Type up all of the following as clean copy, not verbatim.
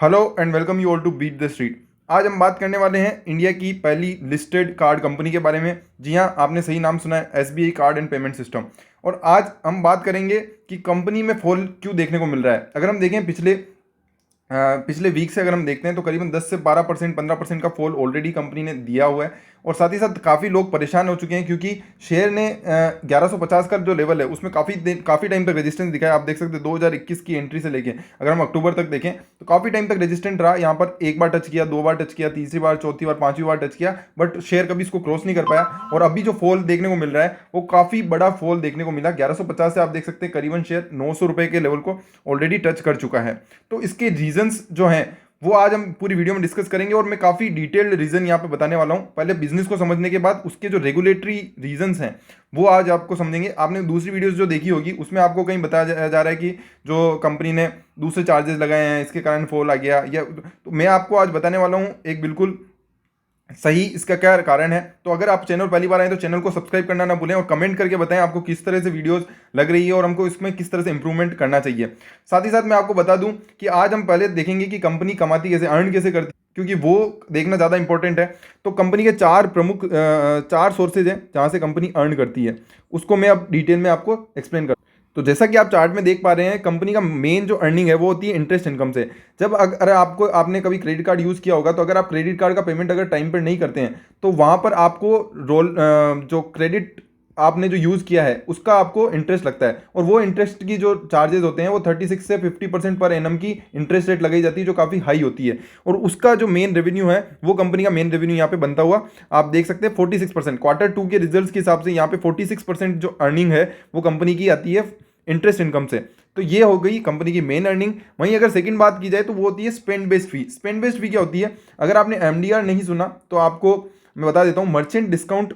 Hello and welcome you all to beat the street. आज हम बात करने वाले हैं इंडिया की पहली लिस्टेड कार्ड कंपनी के बारे में। जी हाँ, आपने सही नाम सुना है, SBI card and payment system. और आज हम बात करेंगे कि कंपनी में फॉल क्यों देखने को मिल रहा है। अगर हम देखें पिछले वीक से अगर हम देखते हैं तो करीबन 10 से 12% 15% का फॉल ऑलरेडी कंपनी ने दिया हुआ है। और साथ ही साथ काफ़ी लोग परेशान हो चुके हैं क्योंकि शेयर ने 1150 का जो लेवल है उसमें काफ़ी टाइम तक रेजिस्टेंस दिखाया। आप देख सकते हैं 2021 की एंट्री से लेके अगर हम अक्टूबर तक देखें तो काफ़ी टाइम तक रेजिस्टेंट रहा। यहाँ पर एक बार टच किया, दो बार टच किया, तीसरी बार, चौथी बार, पांचवी बार टच किया, बट शेयर कभी इसको क्रॉस नहीं कर पाया। और अभी जो फॉल देखने को मिल रहा है वो काफ़ी बड़ा फॉल देखने को मिला। 1150 से आप देख सकते हैं करीबन शेयर 900 रुपये के लेवल को ऑलरेडी टच कर चुका है। तो इसके रीजंस जो हैं वो आज हम पूरी वीडियो में डिस्कस करेंगे और मैं काफ़ी डिटेल्ड रीज़न यहाँ पे बताने वाला हूँ। पहले बिजनेस को समझने के बाद उसके जो रेगुलेटरी रीजंस हैं वो आज आपको समझेंगे। आपने दूसरी वीडियोस जो देखी होगी उसमें आपको कहीं बताया जा रहा है कि जो कंपनी ने दूसरे चार्जेस लगाए हैं इसके कारण फॉल आ गया, या तो मैं आपको आज बताने वाला हूँ एक बिल्कुल सही इसका क्या कारण है। तो अगर आप चैनल पहली बार आए तो चैनल को सब्सक्राइब करना ना भूलें और कमेंट करके बताएं आपको किस तरह से वीडियोस लग रही है और हमको इसमें किस तरह से इंप्रूवमेंट करना चाहिए। साथ ही साथ मैं आपको बता दूं कि आज हम पहले देखेंगे कि कंपनी कमाती कैसे, अर्न कैसे करती, क्योंकि वो देखना ज़्यादा इंपॉर्टेंट है। तो कंपनी के चार सोर्सेज हैं जहाँ से कंपनी अर्न करती है, उसको मैं अब डिटेल में आपको एक्सप्लेन कर। तो जैसा कि आप चार्ट में देख पा रहे हैं कंपनी का मेन जो अर्निंग है वो होती है इंटरेस्ट इनकम से। जब अगर आपने कभी क्रेडिट कार्ड यूज़ किया होगा तो अगर आप क्रेडिट कार्ड का पेमेंट अगर टाइम पर नहीं करते हैं तो वहाँ पर आपको जो क्रेडिट आपने जो यूज़ किया है उसका आपको इंटरेस्ट लगता है। और वो इंटरेस्ट की जो चार्जेस होते हैं वो 36 से 50% पर एनम की इंटरेस्ट रेट लगाई जाती है जो काफ़ी हाई होती है। और उसका जो मेन रेवेन्यू है वो कंपनी का मेन रेवेन्यू यहाँ पे बनता हुआ आप देख सकते हैं 46%। Q2 के रिजल्ट्स के हिसाब से यहाँ पे 46% जो अर्निंग है वो कंपनी की आती है इंटरेस्ट इनकम से। तो ये हो गई कंपनी की मेन अर्निंग। वहीं अगर सेकंड बात की जाए तो वो होती है स्पेंड बेस्ड फी। स्पेंड बेस्ड फी क्या होती है, अगर आपने एमडीआर नहीं सुना तो आपको मैं बता देता हूँ। मर्चेंट डिस्काउंट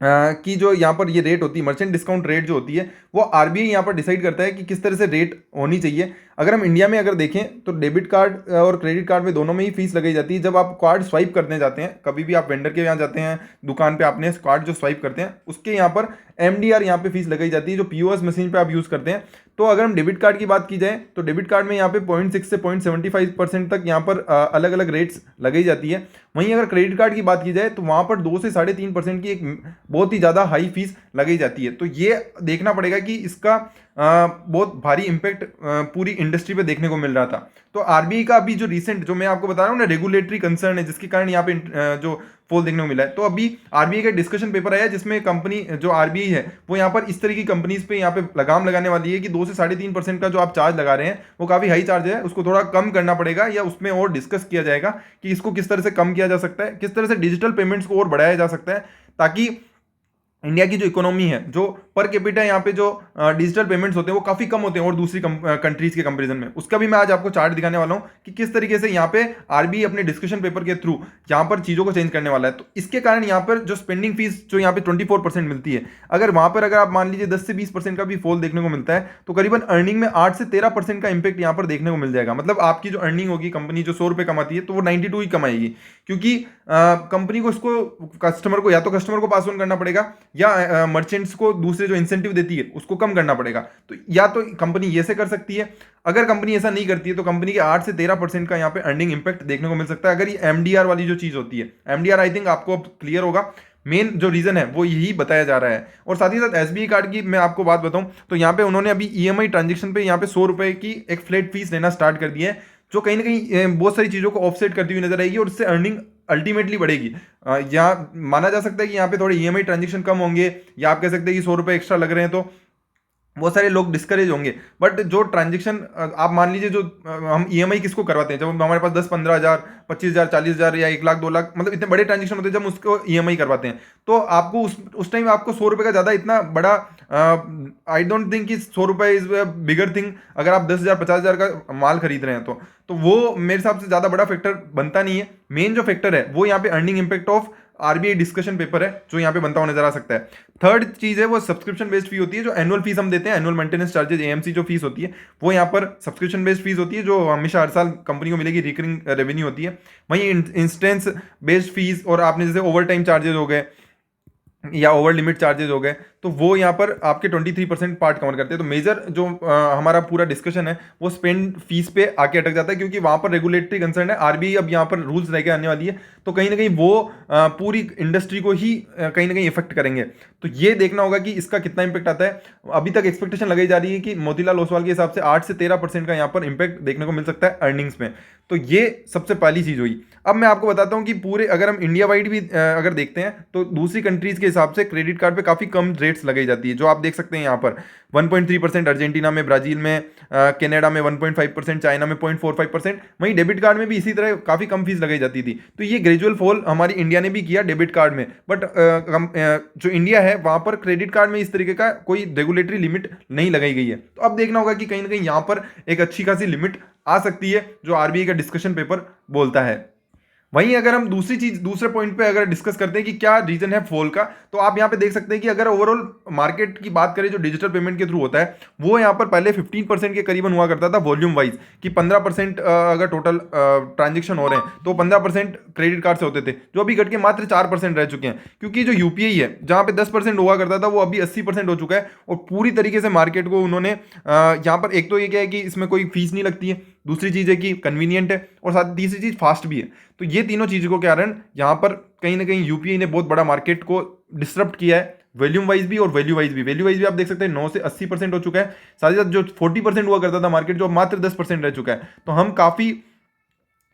की जो यहाँ पर ये रेट होती है, मर्चेंट डिस्काउंट रेट जो होती है वो आरबीआई यहाँ पर डिसाइड करता है कि किस तरह से रेट होनी चाहिए। अगर हम इंडिया में अगर देखें तो डेबिट कार्ड और क्रेडिट कार्ड में दोनों में ही फीस लगाई जाती है। जब आप कार्ड स्वाइप करने जाते हैं, कभी भी आप वेंडर के यहाँ जाते हैं, दुकान पे आपने कार्ड जो स्वाइप करते हैं उसके यहाँ पर एमडीआर यहाँ पे फीस लगाई जाती है जो पीओएस मशीन पे आप यूज़ करते हैं। तो अगर हम डेबिट कार्ड की बात की जाए तो डेबिट कार्ड में यहाँ पे 0.6 से 0.75% तक यहाँ पर अलग अलग रेट्स लगाई जाती है। वहीं अगर क्रेडिट कार्ड की बात की जाए तो वहाँ पर 2 से 3.5% की एक बहुत ही ज़्यादा हाई फीस लगाई जाती है। तो ये देखना पड़ेगा कि इसका बहुत भारी इम्पैक्ट पूरी इंडस्ट्री पे देखने को मिल रहा था। तो आरबीआई का अभी जो रिसेंट जो मैं आपको बता रहा हूँ ना रेगुलेटरी कंसर्न है जिसके कारण यहाँ पे जो फॉल देखने को मिला है। तो अभी आरबीआई का डिस्कशन पेपर आया जिसमें कंपनी जो आरबीआई है वो यहाँ पर इस तरह की कंपनीज पे यहाँ पे लगाम लगाने वाली है कि 2 से 3.5% का जो आप चार्ज लगा रहे हैं वो काफ़ी हाई चार्ज है, उसको थोड़ा कम करना पड़ेगा या उसमें और डिस्कस किया जाएगा कि इसको किस तरह से कम किया जा सकता है, किस तरह से डिजिटल पेमेंट्स को और बढ़ाया जा सकता है ताकि इंडिया की जो इकोनॉमी है, जो पर कैपिटा यहाँ पे जो डिजिटल पेमेंट्स होते हैं वो काफ़ी कम होते हैं और दूसरी कंट्रीज के कंपैरिजन में। उसका भी मैं आज आपको चार्ट दिखाने वाला हूँ कि किस तरीके से यहाँ पे आरबीआई अपने डिस्कशन पेपर के थ्रू यहाँ पर चीज़ों को चेंज करने वाला है। तो इसके कारण यहाँ पर जो स्पेंडिंग फीस जो यहाँ पे 24% मिलती है, अगर वहाँ पर अगर आप मान लीजिए 10 से 20% का भी फॉल देखने को मिलता है तो करीबन अर्निंग में 8 से 13% का इंपैक्ट यहाँ पर देखने को मिल जाएगा। मतलब आपकी जो अर्निंग होगी, कंपनी जो 100 रुपये कमाती है तो वो 92 ही कमाएगी, क्योंकि कंपनी को इसको कस्टमर को या तो कस्टमर को पास ऑन करना पड़ेगा या मर्चेंट्स को दूसरे जो इंसेंटिव देती है उसको कम करना पड़ेगा। तो या तो कंपनी ये से कर सकती है, अगर कंपनी ऐसा नहीं करती है तो कंपनी के 8 से 13% का यहाँ पे अर्निंग इंपैक्ट देखने को मिल सकता है। अगर ये एमडीआर वाली जो चीज़ होती है, एमडीआर आई थिंक आपको अब क्लियर होगा, मेन जो रीजन है वो यही बताया जा रहा है। और साथ ही साथ एसबीआई कार्ड की मैं आपको बात बताऊं तो यहाँ पे उन्होंने अभी ईएमआई ट्रांजेक्शन पे यहाँ पे 100 रुपये की एक फ्लैट फीस लेना स्टार्ट कर दी है जो कहीं ना कहीं बहुत सारी चीज़ों को ऑफसेट करती हुई नजर आएगी और इससे अर्निंग अल्टीमेटली बढ़ेगी। यहाँ माना जा सकता है कि यहाँ पे थोड़े ईएमआई ट्रांजेक्शन कम होंगे, या आप कह सकते हैं कि 100 रुपये एक्स्ट्रा लग रहे हैं तो बहुत सारे लोग डिस्करेज होंगे। बट जो ट्रांजेक्शन आप मान लीजिए जो हम ईएमआई किसको करवाते हैं, जब हमारे पास 10-15 हज़ार 25 हज़ार 40 हज़ार या 1 लाख 2 लाख मतलब इतने बड़े ट्रांजेक्शन होते हैं जब उसको ईएमआई करवाते हैं तो आपको उस टाइम आपको 100 रुपये का ज़्यादा इतना बड़ा आई डोंट थिंक कि 100 रुपये इज बिगर थिंग। अगर आप 10 हज़ार 50 हज़ार का माल खरीद रहे हैं तो वो मेरे हिसाब से ज़्यादा बड़ा फैक्टर बनता नहीं है। मेन जो फैक्टर है वो यहाँ पे earning impact of RBI discussion paper है जो यहाँ पे बनता हुआ नजर आ सकता है। थर्ड चीज है वो सब्सक्रिप्शन बेस्ड फी होती है, जो एनुअल फीस हम देते हैं, एनुअल मेंटेनेंस चार्जेस एएमसी जो फीस होती है वो यहाँ पर सब्सक्रिप्शन बेस्ड फीस होती है जो हमेशा हर साल कंपनी को मिलेगी, रिकरिंग रेवेन्यू होती है। वहीं इंस्टेंस बेस्ड फीस और आपने जैसे ओवर टाइम चार्जेस हो गए या ओवर लिमिट चार्जेस हो गए तो वो यहाँ पर आपके 23% पार्ट कवर करते हैं। तो मेजर जो हमारा पूरा डिस्कशन है वो स्पेंड फीस पे आके अटक जाता है, क्योंकि वहाँ पर रेगुलेटरी कंसर्न है, आरबीआई अब यहाँ पर रूल्स लेके आने वाली है, तो कहीं ना कहीं वो पूरी इंडस्ट्री को ही कहीं ना कहीं इफेक्ट करेंगे। तो ये देखना होगा कि इसका कितना इंपैक्ट आता है। अभी तक एक्सपेक्टेशन लगाई जा रही है कि मोतीलाल ओसवाल के हिसाब से 8 से 13% का यहाँ पर इंपैक्ट देखने को मिल सकता है अर्निंग्स में। तो ये सबसे पहली चीज हुई। अब मैं आपको बताता हूं कि पूरे अगर हम इंडिया वाइड भी अगर देखते हैं तो दूसरी कंट्रीज के हिसाब से क्रेडिट कार्ड पे काफी कम रेट्स लगाई जाती है, जो आप देख सकते हैं यहाँ पर 1.3% अर्जेंटीना में, ब्राजील में, कनाडा में 1.5%, चाइना में 0.45%। वहीं डेबिट कार्ड में भी इसी तरह काफी कम फीस लगाई जाती थी। तो ये ग्रेजुअल फॉल हमारी इंडिया ने भी किया डेबिट कार्ड में, बट जो इंडिया है वहां पर क्रेडिट कार्ड में इस तरीके का कोई रेगुलेटरी लिमिट नहीं लगाई गई है। तो अब देखना होगा कि कहीं ना कहीं यहाँ पर एक अच्छी खासी लिमिट आ सकती है, जो आरबीआई का डिस्कशन पेपर बोलता है। वहीं अगर हम दूसरी चीज दूसरे पॉइंट पे अगर डिस्कस करते हैं कि क्या रीजन है फॉल का, तो आप यहां पे देख सकते हैं कि अगर ओवरऑल मार्केट की बात करें जो डिजिटल पेमेंट के थ्रू होता है, वो यहां पर पहले 15% के करीबन हुआ करता था वॉल्यूम वाइज, कि 15% अगर टोटल ट्रांजेक्शन हो रहे हैं तो 15% क्रेडिट कार्ड से होते थे, जो अभी घट के मात्र 4% रह चुके हैं। क्योंकि जो यूपीआई है जहां पे 10% हुआ करता था, वो अभी 80% हो चुका है, और पूरी तरीके से मार्केट को उन्होंने यहाँ पर एक तो ये क्या है कि इसमें कोई फीस नहीं लगती है, दूसरी चीज है कि कन्वीनियंट है, और साथ तीसरी चीज फास्ट भी है। तो ये तीनों चीजों के कारण यहाँ पर कहीं ना कहीं यूपीआई ने बहुत बड़ा मार्केट को डिस्टर्ब किया है, वॉल्यूम वाइज भी और वैल्यू वाइज भी। वैल्यू वाइज भी आप देख सकते हैं 9 से 80% हो चुका है, साथ ही साथ जो 40% हुआ करता था मार्केट, जो मात्र 10% रह चुका है। तो हम काफी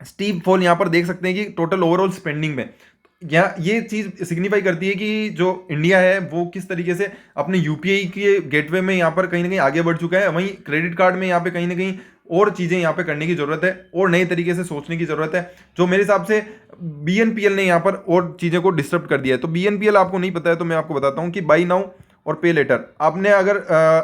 स्टीप फॉल यहाँ पर देख सकते हैं कि टोटल ओवरऑल स्पेंडिंग में। ये चीज सिग्निफाई करती है कि जो इंडिया है वो किस तरीके से अपने यूपीआई के गेटवे में यहाँ पर कहीं ना कहीं आगे बढ़ चुका है। वहीं क्रेडिट कार्ड में यहाँ पे कहीं ना कहीं और चीजें यहाँ पे करने की जरूरत है, और नए तरीके से सोचने की जरूरत है, जो मेरे हिसाब से बीएनपीएल ने यहाँ पर और चीजें को डिस्टर्ब कर दिया है। तो बीएनपीएल आपको नहीं पता है तो मैं आपको बताता हूँ कि बाई नाउ और पे लेटर, आपने अगर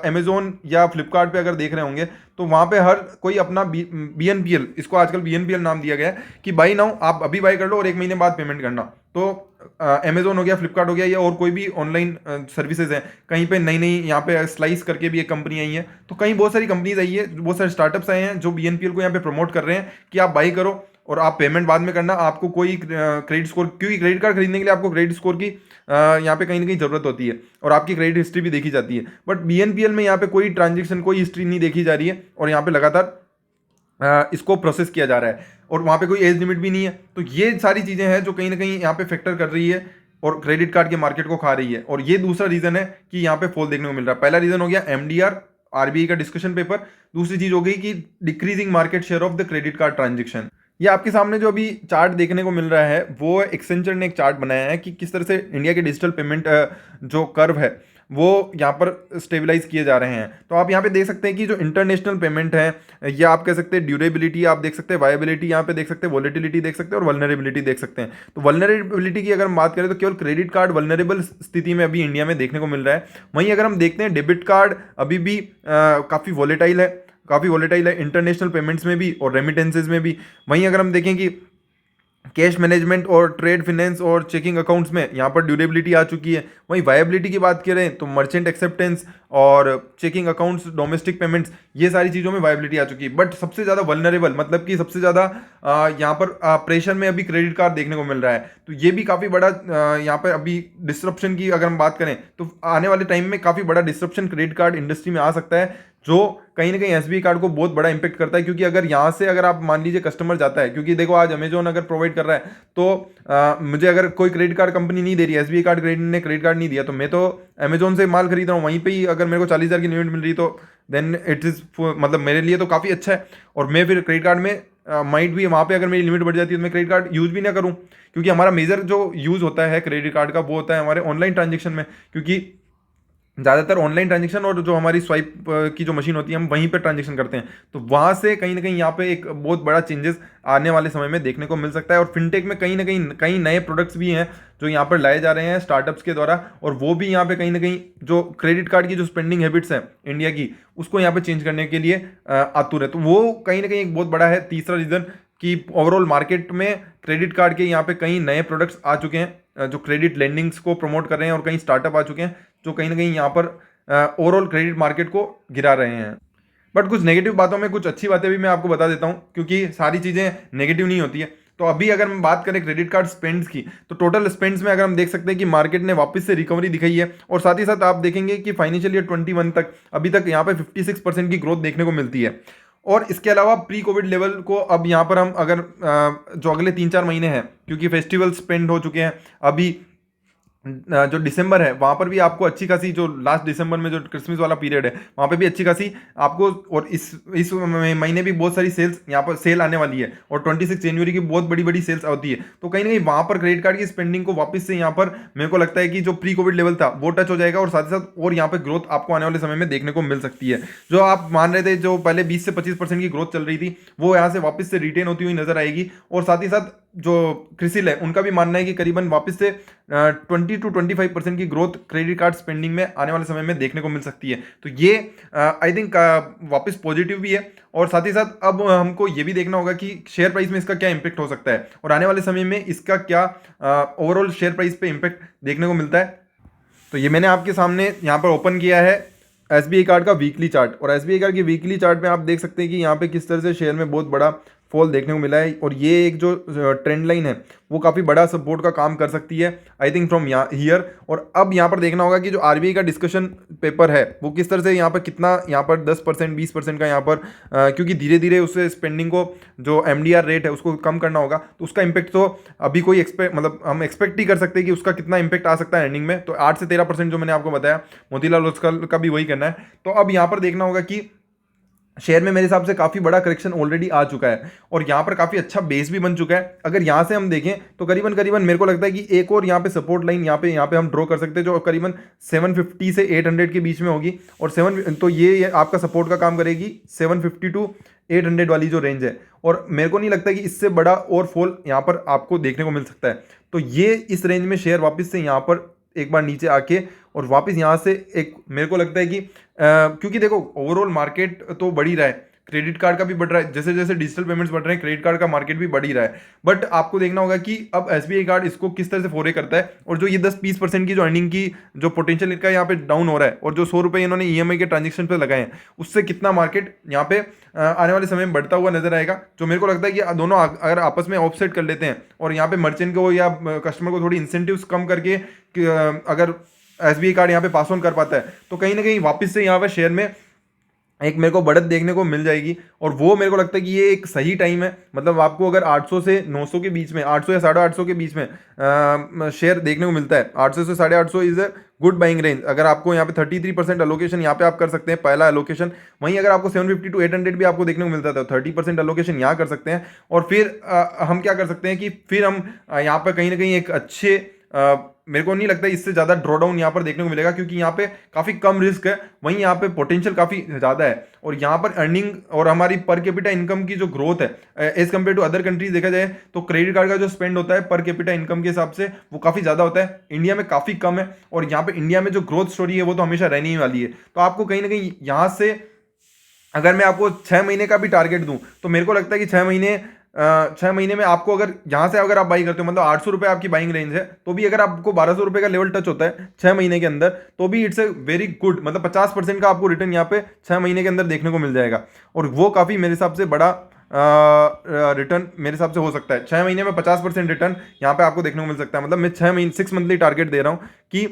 अमेजोन या फ्लिपकार्ट पे अगर देख रहे होंगे तो वहां पे हर कोई अपना बीएनपीएल, इसको आजकल बीएनपीएल नाम दिया गया है, कि बाई नाउ आप अभी बाई कर लो और 1 महीने बाद पेमेंट करना। तो अमेजोन हो गया, फ्लिपकार्ट हो गया, या और कोई भी ऑनलाइन सर्विसेज है, कहीं पे नई नई यहाँ पे स्लाइस करके भी एक कंपनी आई है, तो कहीं बहुत सारी कंपनीज आई है, बहुत सारे स्टार्टअप्स आए हैं जो बीएनपीएल को यहाँ पे प्रमोट कर रहे हैं कि आप बाई करो और आप पेमेंट बाद में करना, आपको कोई क्रेडिट स्कोर, क्योंकि क्रेडिट कार्ड खरीदने के लिए आपको क्रेडिट स्कोर की यहाँ पे कहीं ना कहीं जरूरत होती है, और आपकी क्रेडिट हिस्ट्री भी देखी जाती है। बट बीएनपीएल में यहाँ पे कोई ट्रांजेक्शन, कोई हिस्ट्री नहीं देखी जा रही है, और यहाँ पे लगातार इसको प्रोसेस किया जा रहा है, और वहाँ पे कोई एज लिमिट भी नहीं है। तो ये सारी चीज़ें हैं जो कहीं ना कहीं यहाँ पे फैक्टर कर रही है और क्रेडिट कार्ड के मार्केट को खा रही है, और ये दूसरा रीज़न है कि यहाँ पे फॉल देखने को मिल रहा है। पहला रीज़न हो गया एमडीआर, आरबीआई का डिस्कशन पेपर। दूसरी चीज़ हो गई कि decreasing market share of the credit card transaction. ये आपके सामने जो अभी चार्ट देखने को मिल रहा है, वो एक्सेंचर ने एक चार्ट बनाया है कि किस तरह से इंडिया के डिजिटल पेमेंट जो कर्व है वो यहाँ पर स्टेबलाइज किए जा रहे हैं। तो आप यहाँ पे देख सकते हैं कि जो इंटरनेशनल पेमेंट है, या आप कह सकते हैं ड्यूरेबिलिटी आप देख सकते हैं, वायबिलिटी यहाँ पे देख सकते हैं, वॉलेटिलिटी देख सकते हैं, और वल्नरेबिलिटी देख सकते हैं। तो वल्नरेबिलिटी की अगर हम बात करें तो केवल क्रेडिट कार्ड वल्नरेबल स्थिति में अभी इंडिया में देखने को मिल रहा है। वहीं अगर हम देखते हैं डेबिट कार्ड अभी भी काफ़ी वॉलेटाइल है, इंटरनेशनल पेमेंट्स में भी और रेमिटेंसेज में भी। वहीं अगर हम देखें कि कैश मैनेजमेंट और ट्रेड फिनेंस और चेकिंग अकाउंट्स में यहाँ पर ड्यूरेबिलिटी आ चुकी है। वहीं वायबिलिटी की बात करें तो मर्चेंट एक्सेप्टेंस और चेकिंग अकाउंट्स, डोमेस्टिक पेमेंट्स, ये सारी चीज़ों में वायबिलिटी आ चुकी है। बट सबसे ज़्यादा वल्नरेबल, मतलब कि सबसे ज़्यादा यहाँ पर प्रेशर में अभी क्रेडिट कार्ड देखने को मिल रहा है। तो ये भी काफ़ी बड़ा यहाँ पर अभी डिस्ट्रप्शन की अगर हम बात करें तो आने वाले टाइम में काफ़ी बड़ा डिस्ट्रप्शन क्रेडिट कार्ड इंडस्ट्री में आ सकता है, जो कहीं ना कहीं एसबीआई कार्ड को बहुत बड़ा इंपैक्ट करता है। क्योंकि अगर यहाँ से अगर आप मान लीजिए कस्टमर जाता है, क्योंकि देखो आज अमेजोन अगर प्रोवाइड कर रहा है तो मुझे अगर कोई क्रेडिट कार्ड कंपनी नहीं दे रही है, एसबीआई कार्ड ने क्रेडिट कार्ड नहीं दिया, तो मैं तो अमेजोन से माल खरीद रहा हूँ, वहीं पे ही अगर मेरे को 40,000 की लिमिट मिल रही तो देन इट इज़ मतलब मेरे लिए तो काफ़ी अच्छा है। और मैं फिर क्रेडिट कार्ड में माइट भी वहाँ पे अगर मेरी लिमिट बढ़ जाती है तो मैं क्रेडिट कार्ड यूज़ भी ना करूँ, क्योंकि हमारा मेजर जो यूज़ होता है क्रेडिट कार्ड का वो होता है हमारे ऑनलाइन ट्रांजेक्शन में। क्योंकि ज़्यादातर ऑनलाइन ट्रांजेक्शन और जो हमारी स्वाइप की जो मशीन होती है हम वहीं पर ट्रांजेक्शन करते हैं, तो वहाँ से कहीं ना कहीं यहाँ पे एक बहुत बड़ा चेंजेस आने वाले समय में देखने को मिल सकता है। और फिनटेक में कहीं ना कहीं कई नए प्रोडक्ट्स भी हैं जो यहाँ पर लाए जा रहे हैं स्टार्टअप्स के द्वारा, और वो भी यहाँ पे कहीं ना कहीं जो क्रेडिट कार्ड की जो स्पेंडिंग हैबिट्स हैं इंडिया की, उसको यहाँ पे चेंज करने के लिए आतुर है। तो वो कहीं ना कहीं एक बहुत बड़ा है तीसरा रीज़न कि ओवरऑल मार्केट में क्रेडिट कार्ड के यहाँ पे कई नए प्रोडक्ट्स आ चुके हैं जो क्रेडिट लेंडिंग्स को प्रमोट कर रहे हैं, और कई स्टार्टअप आ चुके हैं जो कहीं ना कहीं यहाँ पर ओवरऑल क्रेडिट मार्केट को गिरा रहे हैं। बट कुछ नेगेटिव बातों में कुछ अच्छी बातें भी मैं आपको बता देता हूँ, क्योंकि सारी चीज़ें नेगेटिव नहीं होती है। तो अभी अगर हम बात करें क्रेडिट कार्ड स्पेंड्स की, तो टोटल स्पेंड्स में अगर हम देख सकते हैं कि मार्केट ने वापस से रिकवरी दिखाई है, और साथ ही साथ आप देखेंगे कि फाइनेंशियल ईयर 21 तक अभी तक यहाँ पे 56% की ग्रोथ देखने को मिलती है। और इसके अलावा प्री कोविड लेवल को अब यहाँ पर हम अगर जो अगले 3-4 महीने हैं, क्योंकि फेस्टिवल स्पेंड हो चुके हैं, अभी जो दिसंबर है वहाँ पर भी आपको अच्छी खासी, जो लास्ट दिसंबर में जो क्रिसमस वाला पीरियड है वहाँ पे भी अच्छी खासी आपको, और इस महीने भी बहुत सारी सेल्स यहाँ पर सेल आने वाली है, और 26 जनवरी की बहुत बड़ी बड़ी सेल्स होती है। तो कहीं ना कहीं वहाँ पर क्रेडिट कार्ड की स्पेंडिंग को वापस से यहाँ पर मेरे को लगता है कि जो प्री कोविड लेवल था वो टच हो जाएगा, और साथ ही साथ और यहाँ पर ग्रोथ आपको आने वाले समय में देखने को मिल सकती है। जो आप मान रहे थे जो पहले 20 से 25% की ग्रोथ चल रही थी, वो यहाँ से वापस से रिटेन होती हुई नजर आएगी। और साथ ही साथ जो क्रिसिल है उनका भी मानना है कि करीबन वापस से 20 to 25% की ग्रोथ क्रेडिट कार्ड स्पेंडिंग में आने वाले समय में देखने को मिल सकती है। तो ये आई थिंक वापस पॉजिटिव भी है। और साथ ही साथ अब हमको ये भी देखना होगा कि शेयर प्राइस में इसका क्या इंपैक्ट हो सकता है, और आने वाले समय में इसका क्या ओवरऑल शेयर प्राइस पे इंपैक्ट देखने को मिलता है। तो ये मैंने आपके सामने यहाँ पर ओपन किया है एसबीआई कार्ड का वीकली चार्ट, और एसबीआई कार्ड की वीकली चार्ट में आप देख सकते हैं कि यहाँ पे किस तरह से शेयर में बहुत बड़ा फॉल देखने को मिला है, और ये एक जो ट्रेंड लाइन है वो काफ़ी बड़ा सपोर्ट का काम कर सकती है आई थिंक फ्रॉम हियर। और अब यहाँ पर देखना होगा कि जो आरबीआई का डिस्कशन पेपर है वो किस तरह से यहाँ पर कितना, यहाँ पर 10% 20% का यहाँ पर क्योंकि धीरे धीरे उससे स्पेंडिंग को जो एमडीआर रेट है उसको कम करना होगा, तो उसका इम्पैक्ट तो अभी कोई मतलब हम एक्सपेक्ट ही कर सकते हैं कि उसका कितना इंपैक्ट आ सकता है एंडिंग में। तो 8 से 13% जो मैंने आपको बताया, मोतीलाल ओसवाल का भी वही करना है। तो अब यहाँ पर देखना होगा कि शेयर में मेरे हिसाब से काफ़ी बड़ा करेक्शन ऑलरेडी आ चुका है, और यहाँ पर काफ़ी अच्छा बेस भी बन चुका है। अगर यहाँ से हम देखें तो करीबन करीबन मेरे को लगता है कि एक और यहाँ पे सपोर्ट लाइन यहाँ पे हम ड्रॉ कर सकते हैं, जो करीबन 750 से 800 के बीच में होगी, और तो ये आपका सपोर्ट का काम करेगी 750 टू 800 वाली जो रेंज है। और मेरे को नहीं लगता कि इससे बड़ा और फॉल यहाँ पर आपको देखने को मिल सकता है। तो ये इस रेंज में शेयर वापस से यहाँ पर एक बार नीचे आके और वापस यहाँ से एक, मेरे को लगता है कि क्योंकि देखो ओवरऑल मार्केट तो बढ़ ही रहा है, क्रेडिट कार्ड का भी बढ़ रहा है, जैसे जैसे डिजिटल पेमेंट्स बढ़ रहे हैं क्रेडिट कार्ड का मार्केट भी बढ़ ही रहा है। बट आपको देखना होगा कि अब एसबीआई कार्ड इसको किस तरह से फोरे करता है, और जो ये 10-20% की जो अर्निंग की जो पोटेंशियल इनका यहाँ पे डाउन हो रहा है, और जो 100 रुपये इन्होंने ईएमआई के ट्रांजेक्शन पे लगाए हैं, उससे कितना मार्केट यहाँ पे आने वाले समय में बढ़ता हुआ नजर आएगा। जो मेरे को लगता है कि दोनों अगर आपस में ऑफसेट कर लेते हैं, और यहाँ पे मर्चेंट को या कस्टमर को थोड़ी इंसेंटिव्स कम करके अगर एसबीआई कार्ड यहाँ पे पास ऑन कर पाता है, तो कहीं ना कहीं वापस से यहाँ पे शेयर में एक मेरे को बढ़त देखने को मिल जाएगी। और वो मेरे को लगता है कि ये एक सही टाइम है, मतलब आपको अगर 800 से 900 के बीच में, 800 या 850 के बीच में शेयर देखने को मिलता है, 800 से 850 is a good buying range. अगर आपको यहाँ पे 33% एलोकेशन यहाँ पे आप कर सकते हैं, पहला एलोकेशन। वहीं अगर आपको 750 टू 800 भी आपको देखने को मिलता था, 30% एलोकेशन यहाँ कर सकते हैं। और फिर हम क्या कर सकते हैं कि फिर हम यहाँ पे कहीं ना कहीं एक अच्छे मेरे को नहीं लगता इससे ज़्यादा ड्रॉ डाउन यहाँ पर देखने को मिलेगा, क्योंकि यहाँ पे काफ़ी कम रिस्क है, वहीं यहाँ पे पोटेंशियल काफ़ी ज़्यादा है। और यहाँ पर अर्निंग और हमारी पर कैपिटा इनकम की जो ग्रोथ है as compared to other countries देखा जाए, तो क्रेडिट कार्ड का जो स्पेंड होता है पर कैपिटा इनकम के हिसाब से वो काफ़ी ज़्यादा होता है, इंडिया में काफ़ी कम है। और यहाँ पे इंडिया में जो ग्रोथ स्टोरी है वो तो हमेशा रहने ही वाली है। तो आपको कहीं ना कहीं यहाँ से अगर मैं आपको 6 महीने का भी टारगेट दूं, तो मेरे को लगता है कि 6 महीने में आपको अगर यहाँ से अगर आप बाई करते हो, मतलब 800 रुपये आपकी बाइंग रेंज है, तो भी अगर आपको 1200 रुपये का लेवल टच होता है 6 महीने के अंदर, तो भी इट्स ए वेरी गुड, मतलब 50% का आपको रिटर्न यहाँ पे 6 महीने के अंदर देखने को मिल जाएगा। और वो काफ़ी मेरे हिसाब से बड़ा रिटर्न मेरे हिसाब से हो सकता है। 6 महीने में 50% रिटर्न यहाँ पे आपको देखने को मिल सकता है। मतलब मैं 6 मंथली टारगेट दे रहा हूँ कि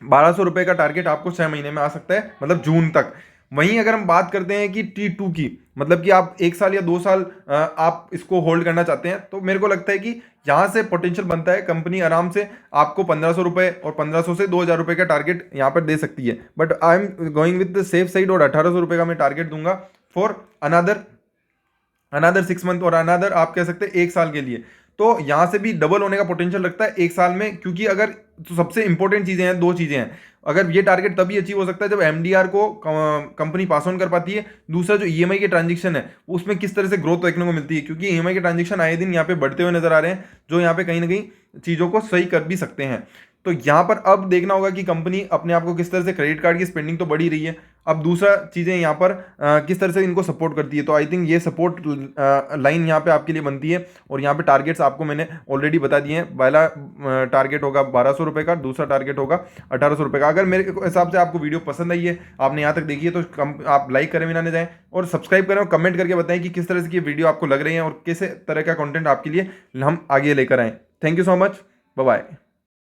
1200 रुपये का टारगेट आपको 6 महीने में आ सकता है, मतलब जून तक। वहीं अगर हम बात करते हैं कि T2 की, मतलब कि आप 1 साल या 2 साल आप इसको होल्ड करना चाहते हैं, तो मेरे को लगता है कि यहाँ से पोटेंशियल बनता है, कंपनी आराम से आपको 1500 रुपये और 1500 से 2000 रुपये का टारगेट यहाँ पर दे सकती है। But I am going with the safe side, और 1800 रुपये का मैं टारगेट दूंगा फॉर अनदर 6 मंथ, और अनदर आप कह सकते हैं 1 साल के लिए। तो यहाँ से भी डबल होने का पोटेंशियल रखता है 1 साल में, क्योंकि अगर तो सबसे इंपॉर्टेंट चीज़ें हैं, 2 चीज़ें हैं। अगर ये टारगेट तभी अचीव हो सकता है जब एमडीआर को कंपनी पास ऑन कर पाती है। दूसरा जो ईएमआई के ट्रांजेक्शन है उसमें किस तरह से ग्रोथ देखने को मिलती है, क्योंकि ईएमआई के ट्रांजेक्शन आए दिन यहाँ पे बढ़ते हुए नजर आ रहे हैं, जो यहाँ पे कहीं ना कहीं चीज़ों को सही कर भी सकते हैं। तो यहाँ पर अब देखना होगा कि कंपनी अपने आप को किस तरह से, क्रेडिट कार्ड की स्पेंडिंग तो बढ़ी रही है, अब दूसरा चीज़ें यहाँ पर किस तरह से इनको सपोर्ट करती है। तो आई थिंक ये सपोर्ट लाइन यहाँ पे आपके लिए बनती है। और यहाँ पे टारगेट्स आपको मैंने ऑलरेडी बता दिए हैं। पहला टारगेट होगा 1200 रुपये का, दूसरा टारगेट होगा 1800 रुपये का। अगर मेरे हिसाब से आपको वीडियो पसंद आई है, आपने यहाँ तक देखी है, तो आप लाइक करें बिना न जाएं और सब्सक्राइब करें और कमेंट करके बताएं कि किस तरह से ये वीडियो आपको लग रही है और किस तरह का कंटेंट आपके लिए हम आगे लेकर आएँ। Thank you so much, bye bye.